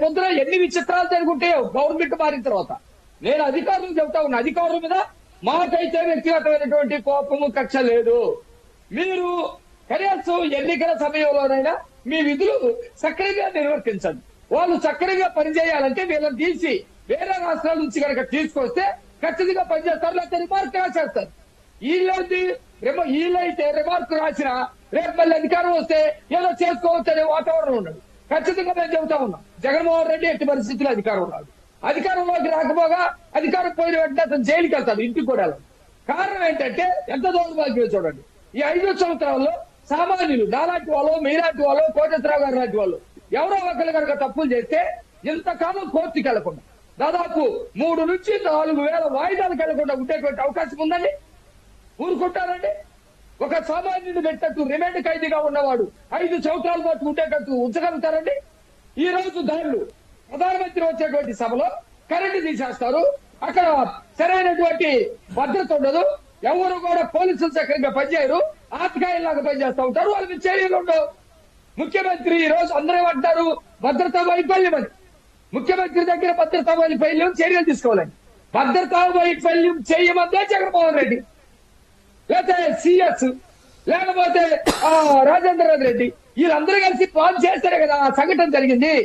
పొద్దున ఎన్ని విచిత్రాలు జరుగుంటాయో గవర్నమెంట్ మారిన తర్వాత. నేను అధికారులకు చెబుతా ఉన్నా, అధికారుల మీద మాకైతే వ్యక్తిగతమైనటువంటి కోపము కక్ష లేదు. మీరు కనీసం ఎన్నికల సమయంలోనైనా మీ విధులు సక్రమంగా నిర్వర్తించండి. వాళ్ళు సక్రమంగా పనిచేయాలంటే వీళ్ళని తీసి వేరే రాష్ట్రాల నుంచి కనుక తీసుకొస్తే ఖచ్చితంగా పనిచేస్తారు, లేకపోతే రిమార్క్ రాసేస్తారు. వీళ్ళైతే రిమార్క్ రాసిన రేపు మళ్ళీ అధికారం వస్తే ఏదో చేసుకోవచ్చు అనే వాతావరణం ఉండదు. ఖచ్చితంగా మేము చెబుతా ఉన్నాం, జగన్మోహన్ రెడ్డి ఎట్టి పరిస్థితుల్లో అధికారం ఉన్నాడు. అధికారంలోకి రాకపోగా అధికారం పోయిన వెంటనే అతను జైలుకి వెళ్తాడు, ఇంటికి కూడా వెళ్ళాలి. కారణం ఏంటంటే ఎంత దౌర్భాగ్యం చూడండి. ఈ 5 సంవత్సరాల్లో సామాన్యులు నాలాంటి వాళ్ళు, మీలాంటి వాళ్ళు, కోటేశ్వరరావు గారు లాంటి వాళ్ళు ఎవరో ఒకరు కనుక తప్పులు చేస్తే ఇంతకాలం కోర్టుకి వెళ్లకుండా దాదాపు 3 నుంచి 4,000 వాయిదాలకు వెళ్లకుండా ఉండేటువంటి అవకాశం ఉందండి. ఊరుకుంటారండి? ఒక సామాన్యుడు పెట్టట్టు రిమాండ్ ఖైదీగా ఉన్నవాడు 5 సంవత్సరాల పాటు ఉండేటట్టు ఉంచగలుగుతారండి? ఈ రోజు దారులు ప్రధానమంత్రి వచ్చేటువంటి సభలో కరెంటు తీసేస్తారు, అక్కడ సరైనటువంటి భద్రత ఉండదు, ఎవరు కూడా పోలీసులు చక్కగా పనిచేయరు, ఆత్కాయలాగా పనిచేస్తూ ఉంటారు, వాళ్ళకి చర్యలు ఉండవు. ముఖ్యమంత్రి ఈ రోజు అందరూ అంటారు భద్రతా వైఫల్యం అని. ముఖ్యమంత్రి దగ్గర భద్రతా వైఫల్యం చర్యలు తీసుకోవాలని. భద్రతా వైఫల్యం చేయమందే జగన్మోహన్ రెడ్డి, లేకపోతే సిఎస్, లేకపోతే రాజేంద్ర రెడ్డి, వీళ్ళందరూ కలిసి ప్లాన్ చేస్తేనే కదా ఆ సంఘటన జరిగింది.